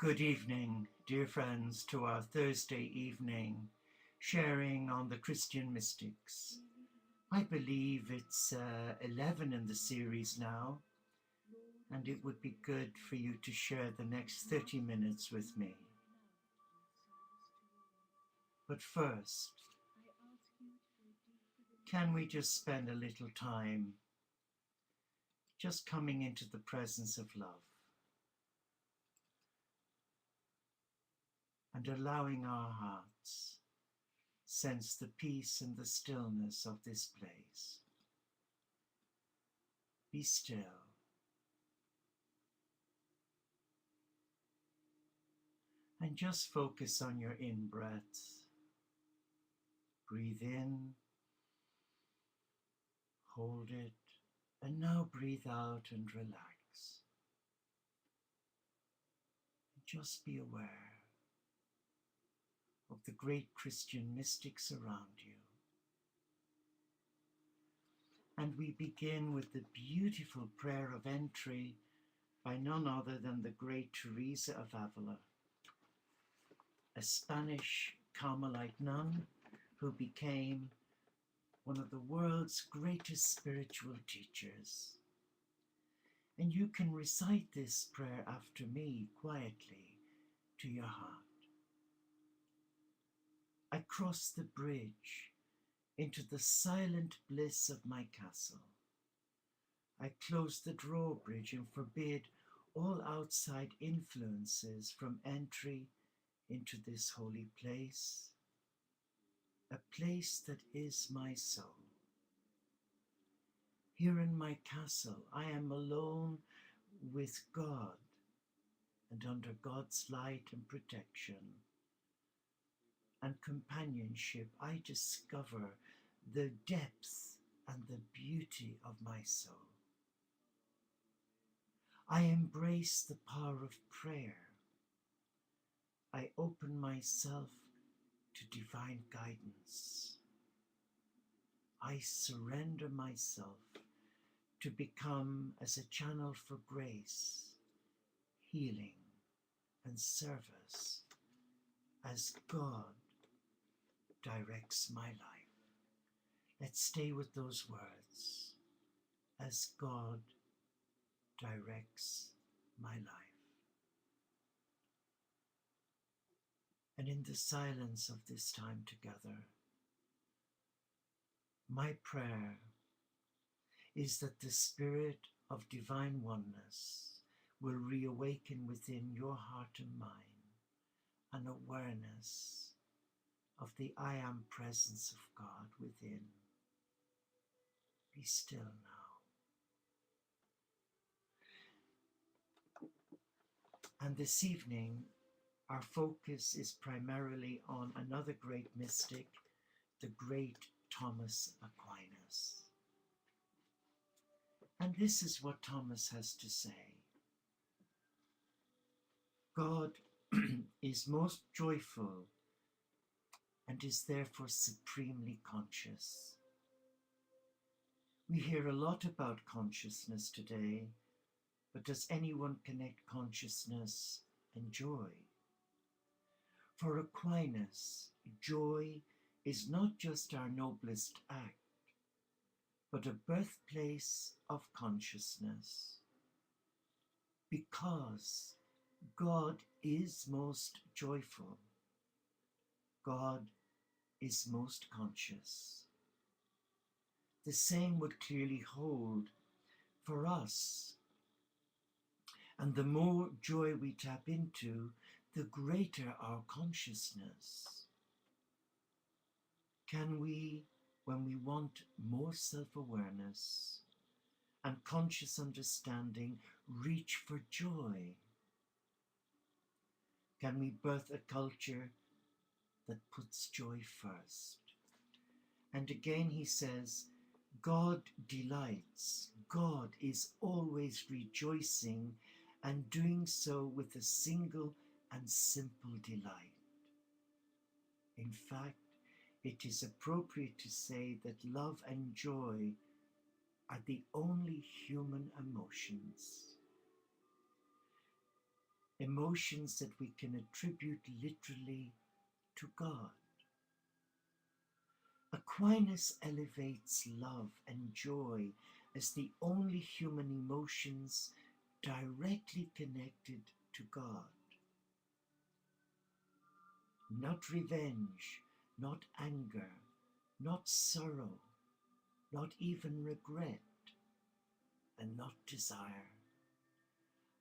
Good evening, dear friends, to our Thursday evening sharing on the Christian mystics. I believe it's 11 in the series now, and it would be good for you to share the next 30 minutes with me. But first, can we just spend a little time just coming into the presence of love and allowing our hearts sense the peace and the stillness of this place. Be still. And just focus on your in-breath. Breathe in, hold it, and now breathe out and relax. Just be aware of the great Christian mystics around you. And we begin with the beautiful prayer of entry by none other than the great Teresa of Avila, a Spanish Carmelite nun who became one of the world's greatest spiritual teachers. And you can recite this prayer after me quietly to your heart. I cross the bridge into the silent bliss of my castle. I close the drawbridge and forbid all outside influences from entry into this holy place, a place that is my soul. Here in my castle, I am alone with God, and under God's light and protection and companionship, I discover the depth and the beauty of my soul. I embrace the power of prayer. I open myself to divine guidance. I surrender myself to become as a channel for grace, healing, and service as God directs my life. Let's stay with those words. As God directs my life. And in the silence of this time together, my prayer is that the spirit of divine oneness will reawaken within your heart and mind an awareness of the I am presence of God within. Be still now. And this evening, our focus is primarily on another great mystic, the great Thomas Aquinas. And this is what Thomas has to say. God is most joyful and is therefore supremely conscious. We hear a lot about consciousness today, but does anyone connect consciousness and joy? For Aquinas, joy is not just our noblest act, but a birthplace of consciousness. Because God is most joyful, God is most conscious. The same would clearly hold for us. And the more joy we tap into, the greater our consciousness. Can we, when we want more self-awareness and conscious understanding, reach for joy? Can we birth a culture that puts joy first? And again he says, God delights. God is always rejoicing and doing so with a single and simple delight. In fact, it is appropriate to say that love and joy are the only human emotions. emotions that we can attribute literally to God. Aquinas elevates love and joy as the only human emotions directly connected to God. Not revenge, not anger, not sorrow, not even regret, and not desire.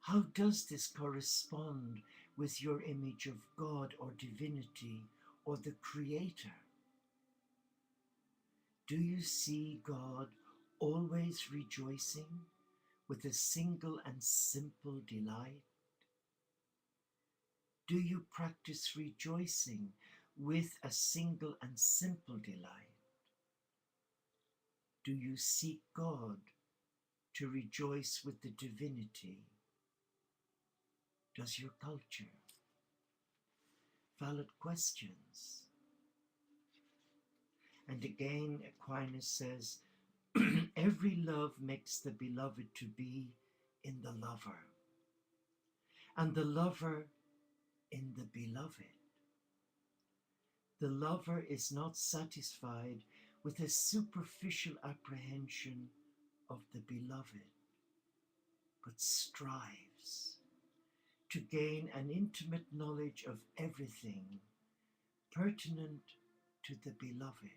How does this correspond with your image of God or divinity or the Creator? Do you see God always rejoicing with a single and simple delight? Do you practice rejoicing with a single and simple delight? Do you seek God to rejoice with the divinity? Does your culture? Valid questions. And again, Aquinas says, every love makes the beloved to be in the lover, and the lover in the beloved. The lover is not satisfied with a superficial apprehension of the beloved, but strives to gain an intimate knowledge of everything pertinent to the beloved,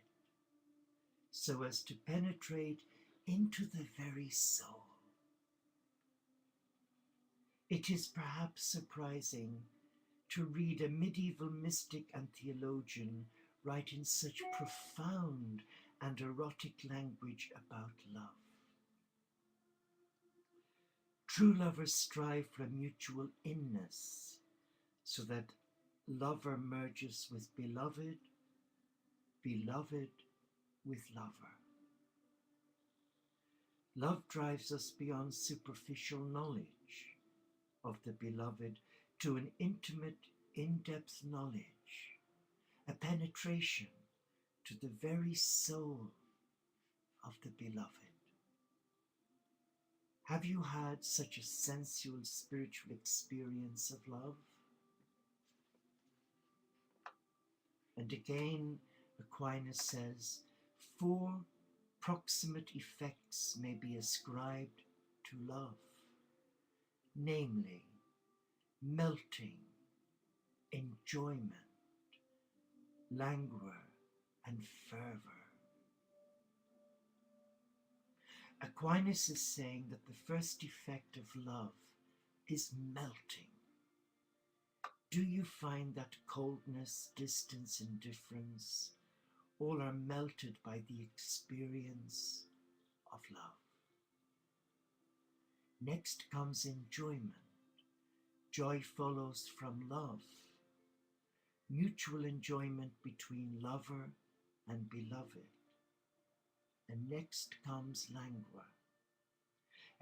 so as to penetrate into the very soul. It is perhaps surprising to read a medieval mystic and theologian write in such profound and erotic language about love. True lovers strive for a mutual inness, so that lover merges with beloved, beloved with lover. Love drives us beyond superficial knowledge of the beloved to an intimate, in-depth knowledge, a penetration to the very soul of the beloved. Have you had such a sensual, spiritual experience of love? And again, Aquinas says, 4 proximate effects may be ascribed to love, namely, melting, enjoyment, languor, and fervor. Aquinas is saying that the first effect of love is melting. Do you find that coldness, distance, indifference, all are melted by the experience of love? Next comes enjoyment. Joy follows from love. Mutual enjoyment between lover and beloved. And next comes languor,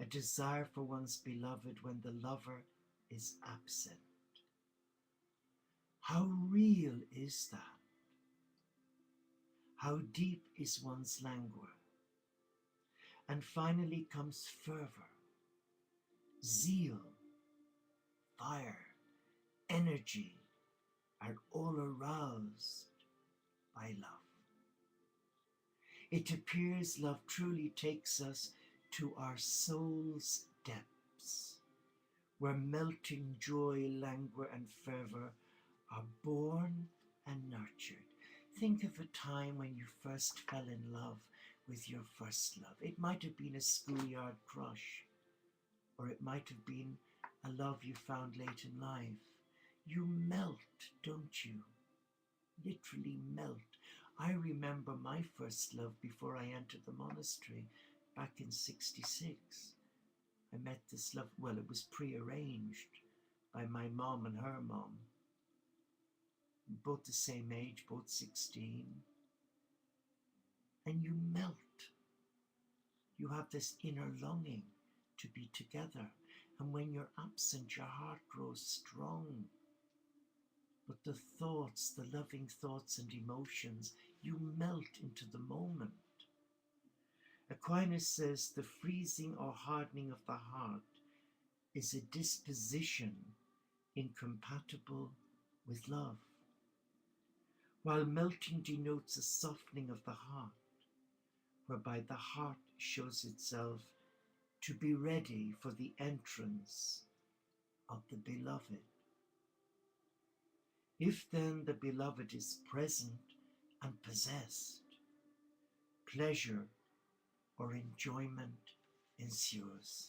a desire for one's beloved when the lover is absent. How real is that? How deep is one's languor? And finally comes fervor, zeal, fire, energy are all aroused by love. It appears love truly takes us to our soul's depths, where melting joy, languor, and fervor are born and nurtured. Think of a time when you first fell in love with your first love. It might have been a schoolyard crush, or it might have been a love you found late in life. You melt, don't you? Literally melt. I remember my first love before I entered the monastery back in '66. I met this love, well, it was pre-arranged by my mom and her mom. Both the same age, both 16. And you melt. You have this inner longing to be together. And when you're absent, your heart grows strong. But the thoughts, the loving thoughts and emotions, you melt into the moment. Aquinas says the freezing or hardening of the heart is a disposition incompatible with love, while melting denotes a softening of the heart, whereby the heart shows itself to be ready for the entrance of the beloved. If then the beloved is present and possessed, pleasure or enjoyment ensues.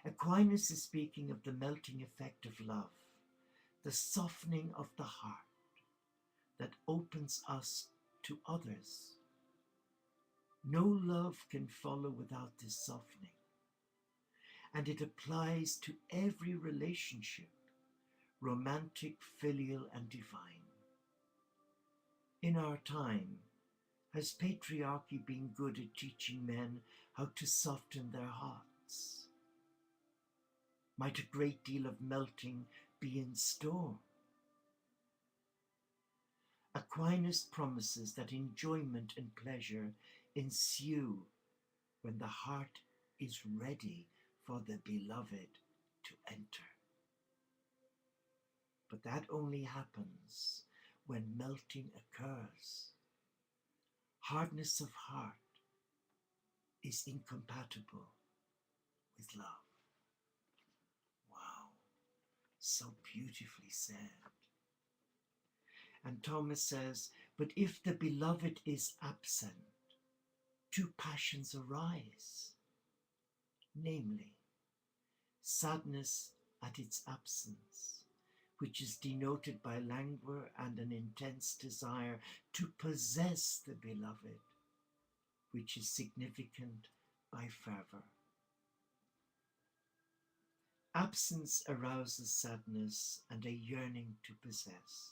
Aquinas is speaking of the melting effect of love, the softening of the heart that opens us to others. No love can follow without this softening, and it applies to every relationship, romantic, filial, and divine. In our time, has patriarchy been good at teaching men how to soften their hearts? Might a great deal of melting be in store? Aquinas promises that enjoyment and pleasure ensue when the heart is ready for the beloved to enter. But that only happens when melting occurs. Hardness of heart is incompatible with love. Wow, so beautifully said. And Thomas says, but if the beloved is absent, two passions arise, namely, sadness at its absence, which is denoted by languor and an intense desire to possess the beloved, which is significant by fervor. Absence arouses sadness and a yearning to possess.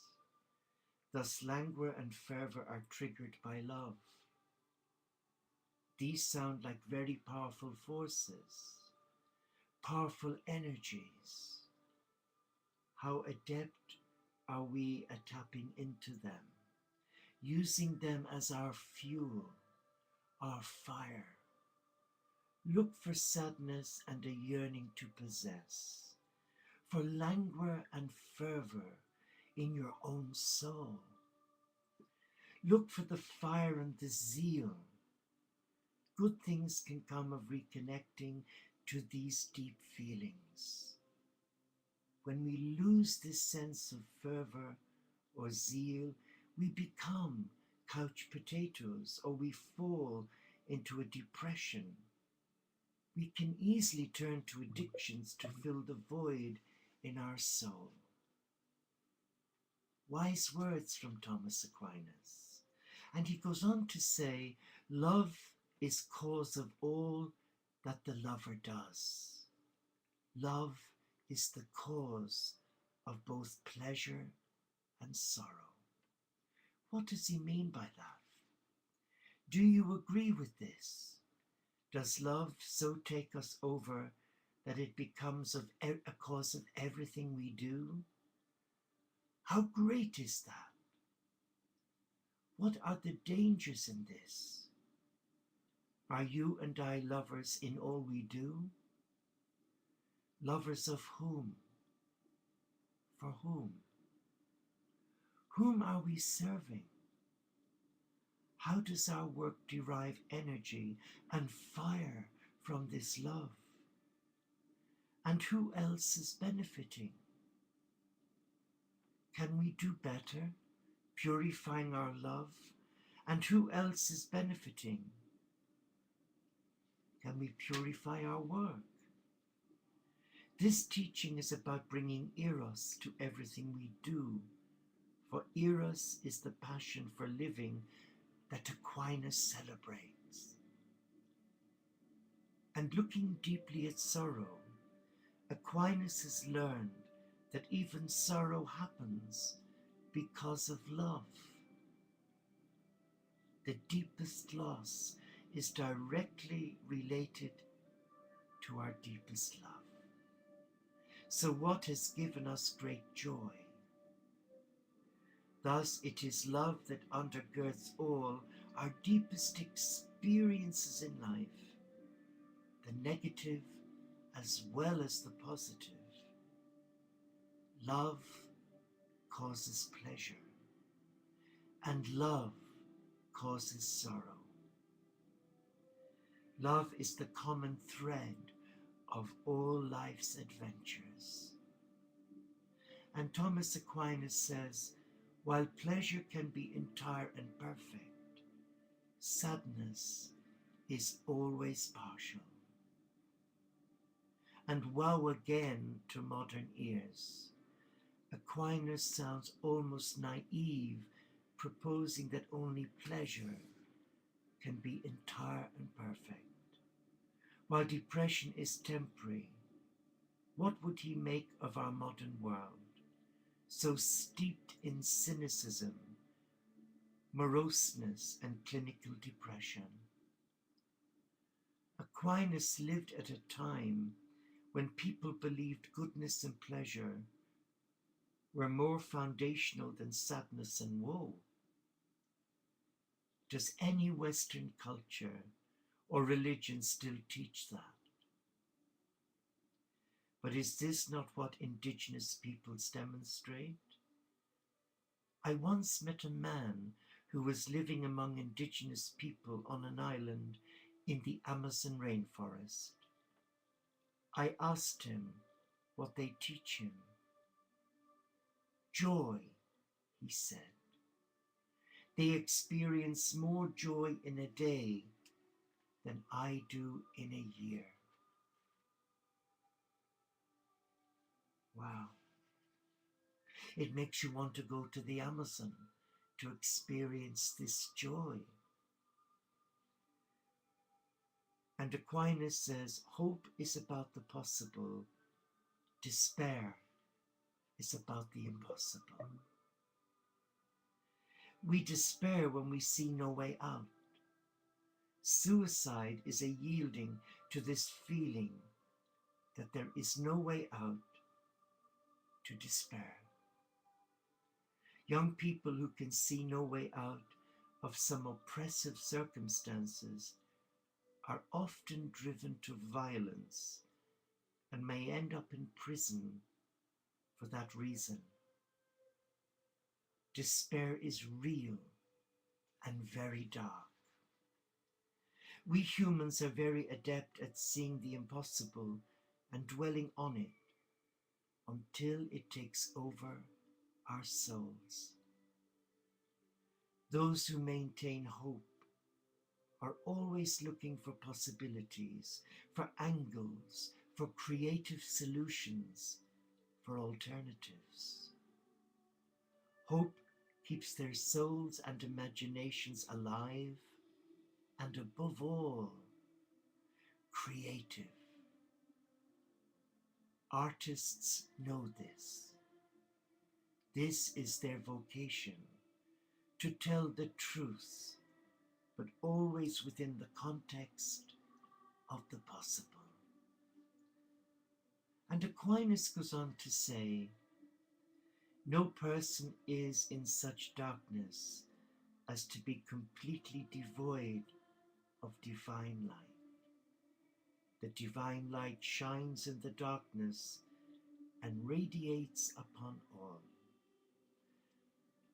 Thus languor and fervor are triggered by love. These sound like very powerful forces, powerful energies. How adept are we at tapping into them, using them as our fuel, our fire. Look for sadness and a yearning to possess, for languor and fervor in your own soul. Look for the fire and the zeal. Good things can come of reconnecting to these deep feelings. When we lose this sense of fervor or zeal, we become couch potatoes, or we fall into a depression. We can easily turn to addictions to fill the void in our soul. Wise words from Thomas Aquinas. And he goes on to say, love is cause of all that the lover does. Love is the cause of both pleasure and sorrow. What does he mean by that? Do you agree with this? Does love so take us over that it becomes a cause of everything we do? How great is that? What are the dangers in this? Are you and I lovers in all we do? Lovers of whom? For whom? Whom are we serving? How does our work derive energy and fire from this love? And who else is benefiting? Can we do better, purifying our love? And who else is benefiting? Can we purify our work? This teaching is about bringing eros to everything we do, for eros is the passion for living that Aquinas celebrates. And looking deeply at sorrow, Aquinas has learned that even sorrow happens because of love. The deepest loss is directly related to our deepest love. So what has given us great joy? Thus it is love that undergirds all our deepest experiences in life, the negative as well as the positive. Love causes pleasure, and love causes sorrow. Love is the common thread of all life's adventures. And Thomas Aquinas says, while pleasure can be entire and perfect, sadness is always partial. And woe again to modern ears. Aquinas sounds almost naive, proposing that only pleasure can be entire and perfect, while depression is temporary. What would he make of our modern world, so steeped in cynicism, moroseness, and clinical depression? Aquinas lived at a time when people believed goodness and pleasure were more foundational than sadness and woe. Does any Western culture or religion still teach that? But is this not what indigenous peoples demonstrate? I once met a man who was living among indigenous people on an island in the Amazon rainforest. I asked him what they teach him. Joy, he said. They experience more joy in a day than I do in a year. Wow. It makes you want to go to the Amazon to experience this joy. And Aquinas says, hope is about the possible, despair is about the impossible. We despair when we see no way out. Suicide is a yielding to this feeling that there is no way out, to despair. Young people who can see no way out of some oppressive circumstances are often driven to violence and may end up in prison for that reason. Despair is real and very dark. We humans are very adept at seeing the impossible and dwelling on it until it takes over our souls. Those who maintain hope are always looking for possibilities, for angles, for creative solutions, for alternatives. Hope keeps their souls and imaginations alive, and above all, creative. Artists know this. This is their vocation, to tell the truth, but always within the context of the possible. And Aquinas goes on to say, no person is in such darkness as to be completely devoid of divine light. The divine light shines in the darkness and radiates upon all.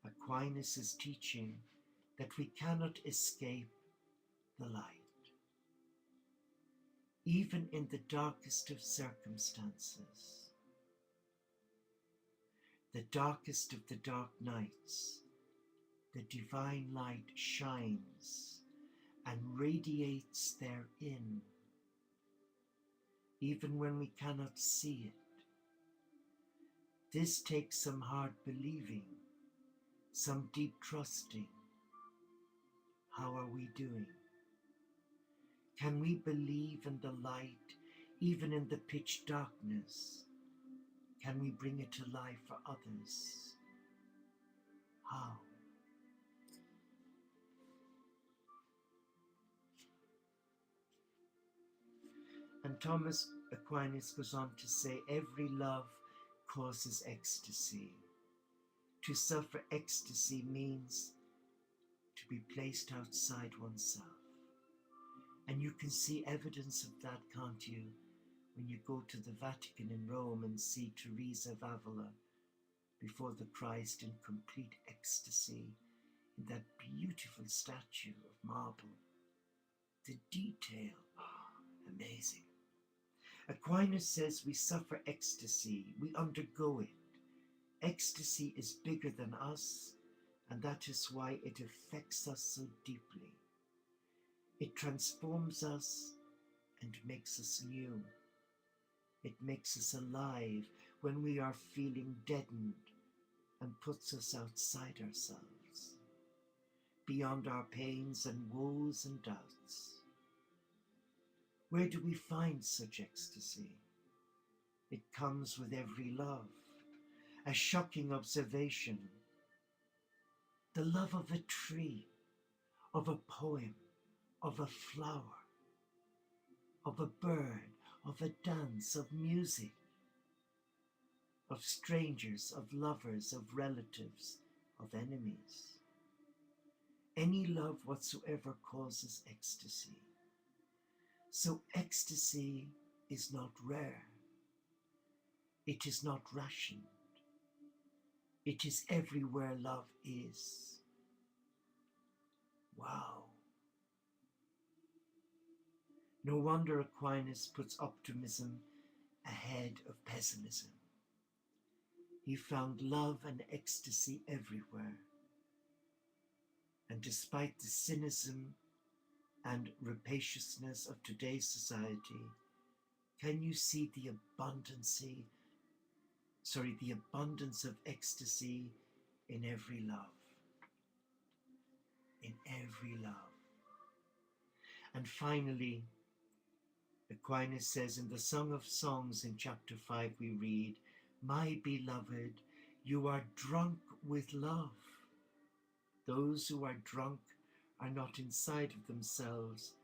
Aquinas is teaching that we cannot escape the light. Even in the darkest of circumstances, the darkest of the dark nights, the divine light shines and radiates therein, even when we cannot see it. This takes some hard believing, some deep trusting. How are we doing? Can we believe in the light even in the pitch darkness? Can we bring it to life for others? How? And Thomas Aquinas goes on to say, every love causes ecstasy. To suffer ecstasy means to be placed outside oneself. And you can see evidence of that, can't you, when you go to the Vatican in Rome and see Teresa of Avila before the Christ in complete ecstasy in that beautiful statue of marble. The detail, amazing. Aquinas says we suffer ecstasy, we undergo it. Ecstasy is bigger than us, and that is why it affects us so deeply. It transforms us and makes us new. It makes us alive when we are feeling deadened and puts us outside ourselves, beyond our pains and woes and doubts. Where do we find such ecstasy? It comes with every love. A shocking observation. The love of a tree, of a poem, of a flower, of a bird, of a dance, of music, of strangers, of lovers, of relatives, of enemies. Any love whatsoever causes ecstasy. So ecstasy is not rare. It is not rationed. It is everywhere love is. Wow. No wonder Aquinas puts optimism ahead of pessimism. He found love and ecstasy everywhere. And despite the cynicism and rapaciousness of today's society, can you see the abundance of ecstasy in every love? In every love. And finally, Aquinas says in the Song of Songs in chapter 5 we read, "My beloved, you are drunk with love." Those who are drunk are not inside of themselves,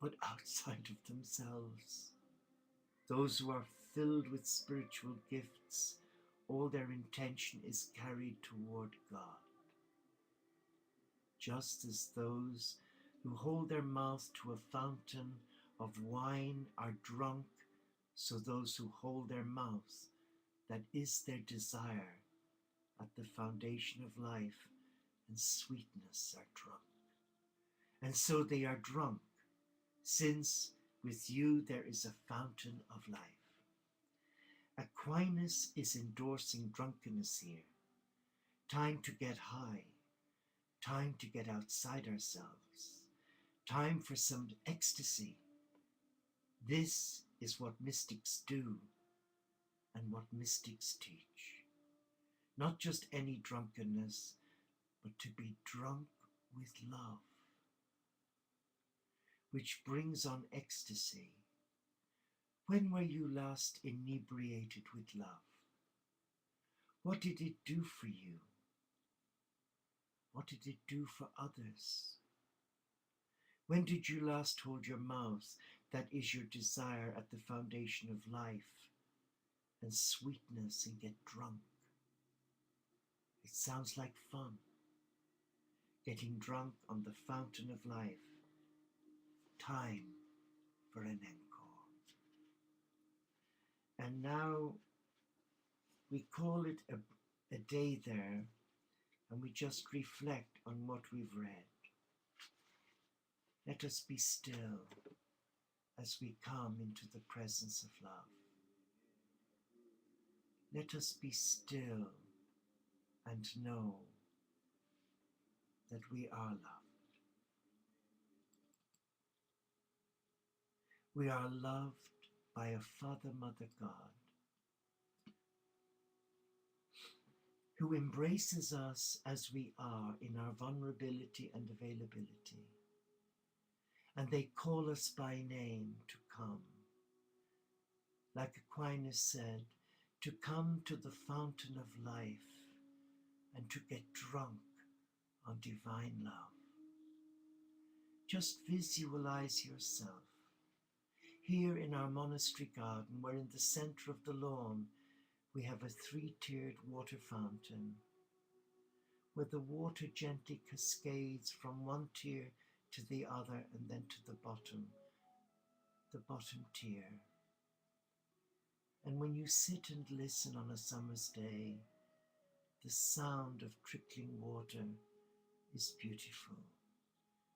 but outside of themselves. Those who are filled with spiritual gifts, all their intention is carried toward God. Just as those who hold their mouth to a fountain of wine are drunk, so those who hold their mouth, that is their desire, at the foundation of life and sweetness are drunk. And so they are drunk, since with you there is a fountain of life. Aquinas is endorsing drunkenness here. Time to get high, time to get outside ourselves, time for some ecstasy. This is what mystics do and what mystics teach. Not just any drunkenness, but to be drunk with love, which brings on ecstasy. When were you last inebriated with love? What did it do for you? What did it do for others? When did you last hold your mouth, that is your desire, at the foundation of life and sweetness, and get drunk? It sounds like fun. Getting drunk on the fountain of life. Time for an encore. And now we call it a day there, and we just reflect on what we've read. Let us be still as we come into the presence of love. Let us be still and know that we are loved. We are loved by a Father, Mother God, who embraces us as we are in our vulnerability and availability. And they call us by name to come. Like Aquinas said, to come to the fountain of life and to get drunk on divine love. Just visualize yourself here in our monastery garden, where in the center of the lawn we have a 3-tiered water fountain, where the water gently cascades from one tier to the other and then to the bottom tier. And when you sit and listen on a summer's day, the sound of trickling water is beautiful.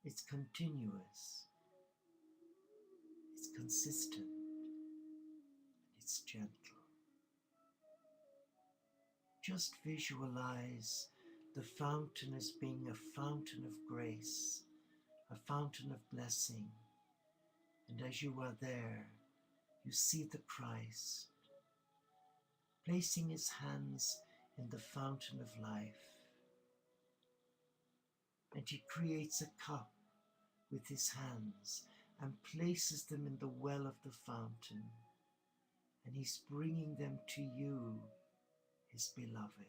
It's continuous, it's consistent, and it's gentle. Just visualize the fountain as being a fountain of grace, a fountain of blessing. And as you are there, you see the Christ placing his hands in the fountain of life. And he creates a cup with his hands and places them in the well of the fountain. And he's bringing them to you, his beloved.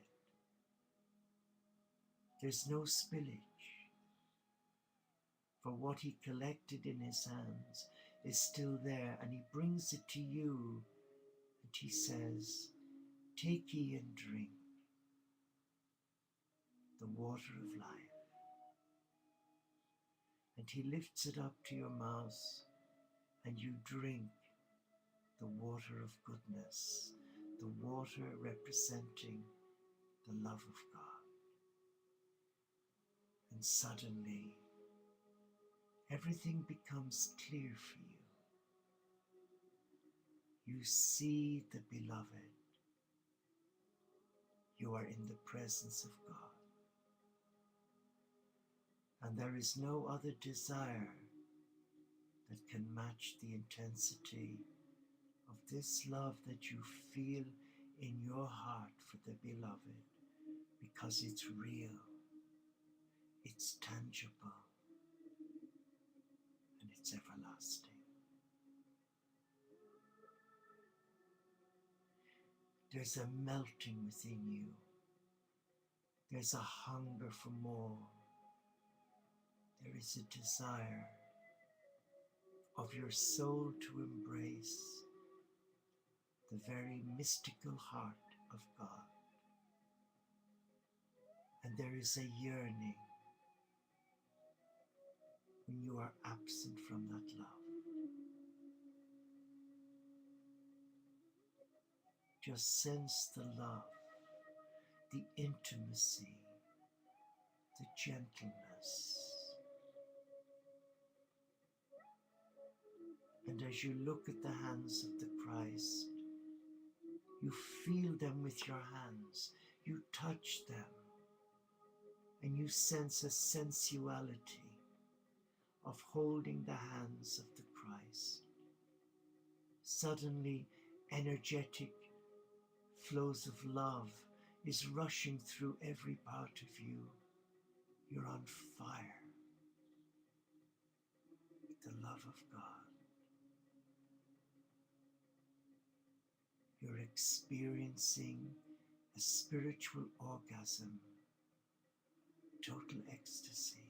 There's no spillage, for what he collected in his hands is still there, and he brings it to you, and he says, "Take ye and drink the water of life." And he lifts it up to your mouth, and you drink the water of goodness, the water representing the love of God. And suddenly, everything becomes clear for you. You see the beloved. You are in the presence of God. And there is no other desire that can match the intensity of this love that you feel in your heart for the beloved, because it's real, it's tangible, and it's everlasting. There's a melting within you. There's a hunger for more. There is a desire of your soul to embrace the very mystical heart of God. And there is a yearning when you are absent from that love. Just sense the love, the intimacy, the gentleness. And as you look at the hands of the Christ, you feel them with your hands, you touch them, and you sense a sensuality of holding the hands of the Christ. Suddenly, energetic flows of love is rushing through every part of you. You're on fire with the love of God. You're experiencing a spiritual orgasm, total ecstasy.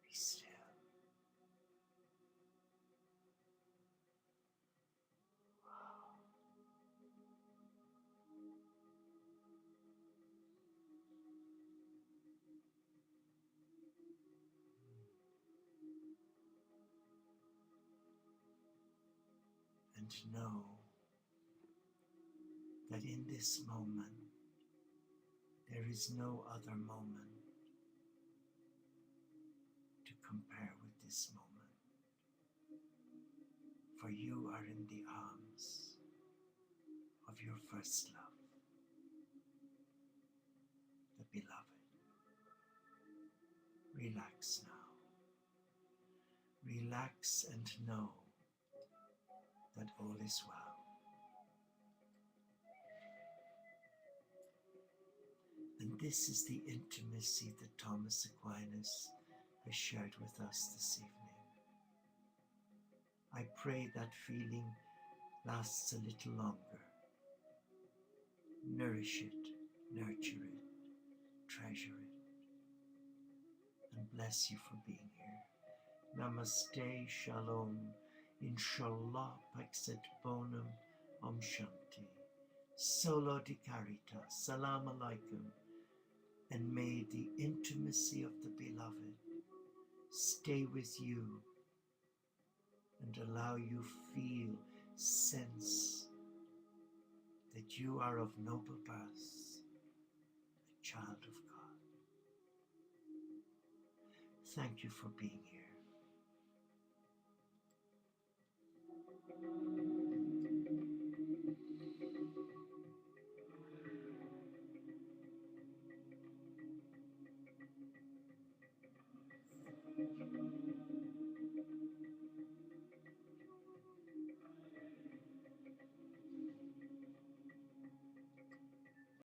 Be still. And know that in this moment, there is no other moment to compare with this moment. For you are in the arms of your first love, the beloved. Relax now. Relax and know that all is well. And this is the intimacy that Thomas Aquinas has shared with us this evening. I pray that feeling lasts a little longer. Nourish it, nurture it, treasure it, and bless you for being here. Namaste, Shalom, Inshallah, Paxet Bonum, Om Shanti, Solo di Carita, Salam Alaikum, and may the intimacy of the beloved stay with you and allow you feel, sense that you are of noble birth, a child of God. Thank you for being here.